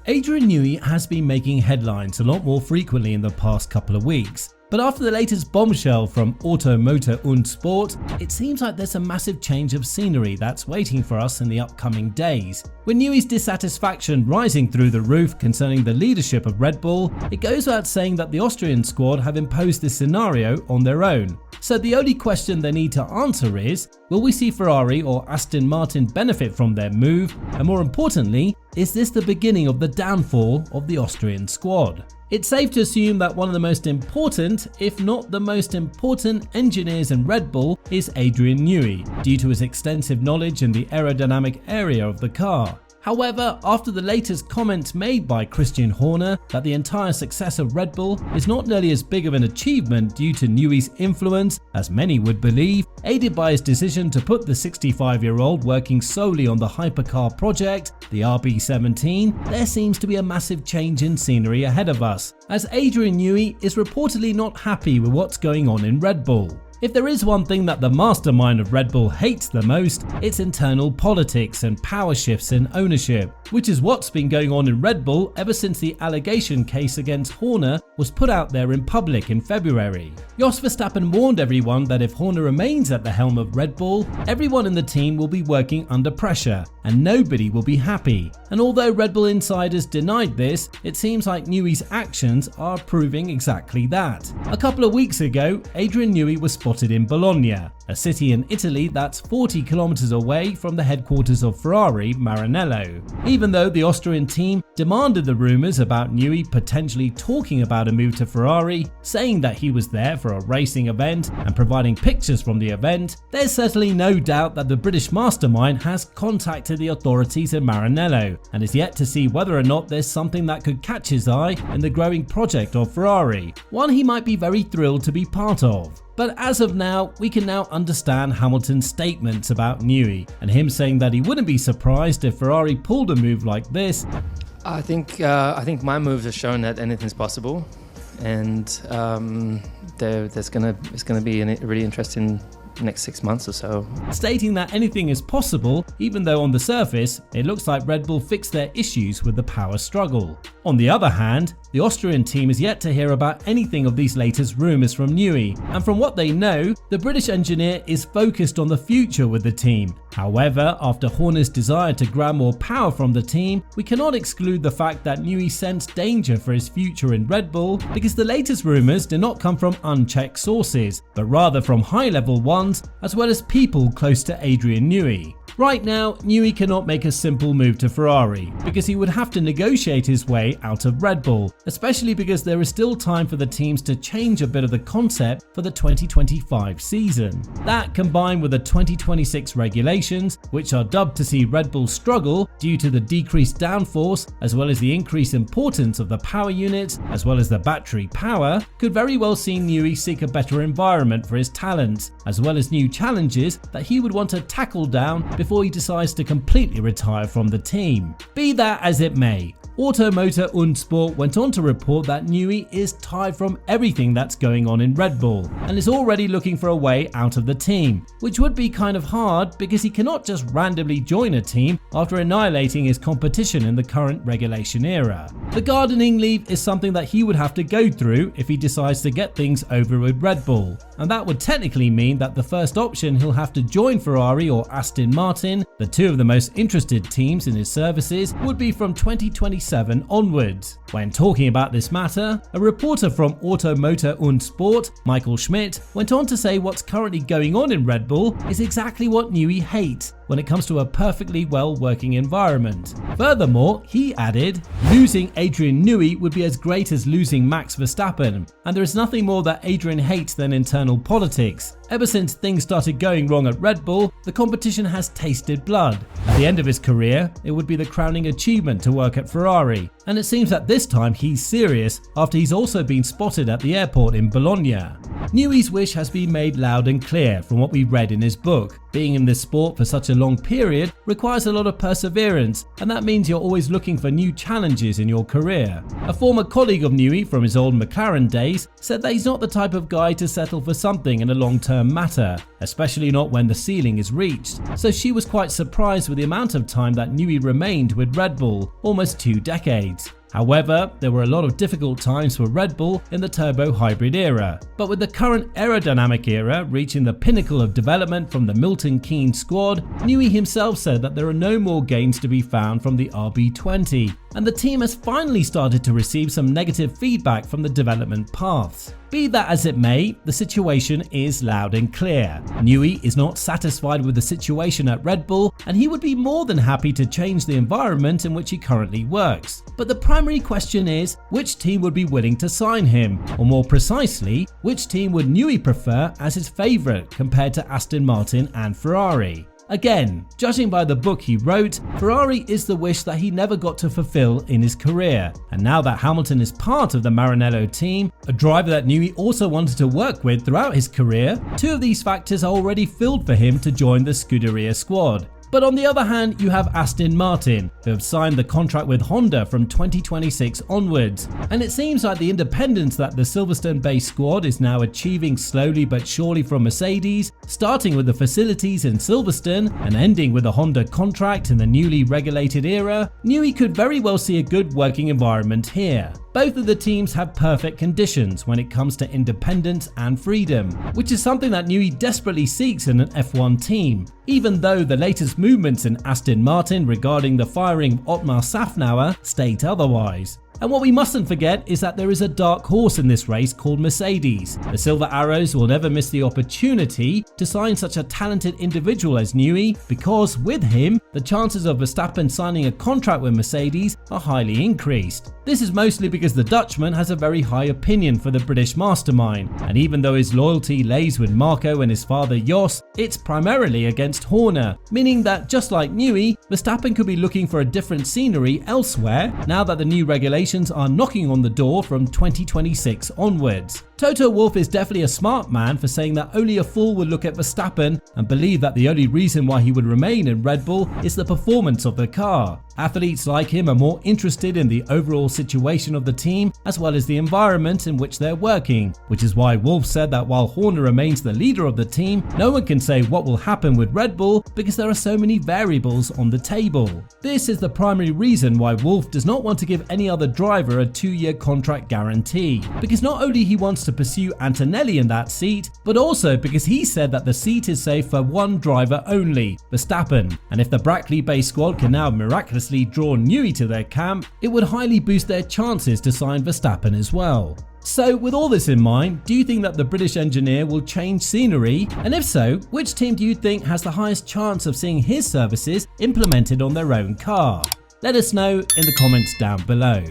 Adrian Newey has been making headlines a lot more frequently in the past couple of weeks. But after the latest bombshell from Auto, Motor und Sport, it seems like there's a massive change of scenery that's waiting for us in the upcoming days. With Newey's dissatisfaction rising through the roof concerning the leadership of Red Bull, it goes without saying that the Austrian squad have imposed this scenario on their own. So the only question they need to answer is, will we see Ferrari or Aston Martin benefit from their move? And more importantly, is this the beginning of the downfall of the Austrian squad? It's safe to assume that one of the most important, if not the most important engineers in Red Bull is Adrian Newey, due to his extensive knowledge in the aerodynamic area of the car. However, after the latest comments made by Christian Horner that the entire success of Red Bull is not nearly as big of an achievement due to Newey's influence as many would believe, aided by his decision to put the 65-year-old working solely on the hypercar project, the RB17, there seems to be a massive change in scenery ahead of us, as Adrian Newey is reportedly not happy with what's going on in Red Bull. If there is one thing that the mastermind of Red Bull hates the most, it's internal politics and power shifts in ownership, which is what's been going on in Red Bull ever since the allegation case against Horner was put out there in public in February. Jos Verstappen warned everyone that if Horner remains at the helm of Red Bull, everyone in the team will be working under pressure and nobody will be happy. And although Red Bull insiders denied this, it seems like Newey's actions are proving exactly that. A couple of weeks ago, Adrian Newey was spotted in Bologna, a city in Italy that's 40 kilometers away from the headquarters of Ferrari, Maranello. Even though the Austrian team demanded the rumors about Newey potentially talking about a move to Ferrari, saying that he was there for a racing event and providing pictures from the event, there's certainly no doubt that the British mastermind has contacted the authorities in Maranello and is yet to see whether or not there's something that could catch his eye in the growing project of Ferrari, one he might be very thrilled to be part of. But as of now, we can now understand Hamilton's statements about Newey and him saying that he wouldn't be surprised if Ferrari pulled a move like this. I think my moves have shown that anything's possible, and it's gonna be a really interesting next 6 months or so. Stating that anything is possible, even though on the surface it looks like Red Bull fixed their issues with the power struggle. On the other hand, the Austrian team is yet to hear about anything of these latest rumours from Newey, and from what they know, the British engineer is focused on the future with the team. However, after Horner's desire to grab more power from the team, we cannot exclude the fact that Newey sensed danger for his future in Red Bull, because the latest rumours do not come from unchecked sources, but rather from high-level ones, as well as people close to Adrian Newey. Right now, Newey cannot make a simple move to Ferrari because he would have to negotiate his way out of Red Bull, especially because there is still time for the teams to change a bit of the concept for the 2025 season. That, combined with the 2026 regulations, which are dubbed to see Red Bull struggle due to the decreased downforce as well as the increased importance of the power units as well as the battery power, could very well see Newey seek a better environment for his talents, as well as new challenges that he would want to tackle down before he decides to completely retire from the team. Be that as it may, Auto, Motor und Sport went on to report that Newey is tired from everything that's going on in Red Bull and is already looking for a way out of the team, which would be kind of hard because he cannot just randomly join a team after annihilating his competition in the current regulation era. The gardening leave is something that he would have to go through if he decides to get things over with Red Bull, and that would technically mean that the first option he'll have to join Ferrari or Aston Martin, the two of the most interested teams in his services, would be from 2027 onwards. When talking about this matter, a reporter from Auto, Motor und Sport, Michael Schmidt, went on to say what's currently going on in Red Bull is exactly what Newey hates when it comes to a perfectly well working environment. Furthermore, he added, losing Adrian Newey would be as great as losing Max Verstappen, and there is nothing more that Adrian hates than internal politics. Ever since things started going wrong at Red Bull, the competition has tasted blood. At the end of his career, it would be the crowning achievement to work at Ferrari, and it seems that this time he's serious after he's also been spotted at the airport in Bologna. Newey's wish has been made loud and clear from what we read in his book. Being in this sport for such a long period requires a lot of perseverance, and that means you're always looking for new challenges in your career. A former colleague of Newey from his old McLaren days said that he's not the type of guy to settle for something in a long-term matter, especially not when the ceiling is reached. So she was quite surprised with the amount of time that Newey remained with Red Bull, almost 2 decades. However, there were a lot of difficult times for Red Bull in the turbo hybrid era. But with the current aerodynamic era reaching the pinnacle of development from the Milton Keynes squad, Newey himself said that there are no more gains to be found from the RB20, and the team has finally started to receive some negative feedback from the development paths. Be that as it may, the situation is loud and clear. Newey is not satisfied with the situation at Red Bull, and he would be more than happy to change the environment in which he currently works. But the primary question is, which team would be willing to sign him? Or more precisely, which team would Newey prefer as his favourite compared to Aston Martin and Ferrari? Again, judging by the book he wrote, Ferrari is the wish that he never got to fulfill in his career. And now that Hamilton is part of the Maranello team, a driver that Newey also wanted to work with throughout his career, two of these factors are already filled for him to join the Scuderia squad. But on the other hand, you have Aston Martin, who have signed the contract with Honda from 2026 onwards. And it seems like the independence that the Silverstone-based squad is now achieving slowly but surely from Mercedes, starting with the facilities in Silverstone and ending with a Honda contract in the newly regulated era, Newey could very well see a good working environment here. Both of the teams have perfect conditions when it comes to independence and freedom, which is something that Newey desperately seeks in an F1 team, even though the latest movements in Aston Martin regarding the firing of Otmar Szafnauer state otherwise. And what we mustn't forget is that there is a dark horse in this race called Mercedes. The Silver Arrows will never miss the opportunity to sign such a talented individual as Newey, because with him, the chances of Verstappen signing a contract with Mercedes are highly increased. This is mostly because the Dutchman has a very high opinion for the British mastermind, and even though his loyalty lays with Marco and his father Jos, it's primarily against Horner, meaning that just like Newey, Verstappen could be looking for a different scenery elsewhere now that the new regulations are knocking on the door from 2026 onwards. Toto Wolff is definitely a smart man for saying that only a fool would look at Verstappen and believe that the only reason why he would remain in Red Bull is the performance of the car. Athletes like him are more interested in the overall situation of the team as well as the environment in which they're working, which is why Wolff said that while Horner remains the leader of the team, no one can say what will happen with Red Bull because there are so many variables on the table. This is the primary reason why Wolff does not want to give any other driver a 2-year contract guarantee, because not only he wants to pursue Antonelli in that seat, but also because he said that the seat is safe for one driver only, Verstappen, and if the Brackley-based squad can now miraculously draw Newey to their camp, it would highly boost their chances to sign Verstappen as well. So with all this in mind, do you think that the British engineer will change scenery? And if so, which team do you think has the highest chance of seeing his services implemented on their own car? Let us know in the comments down below.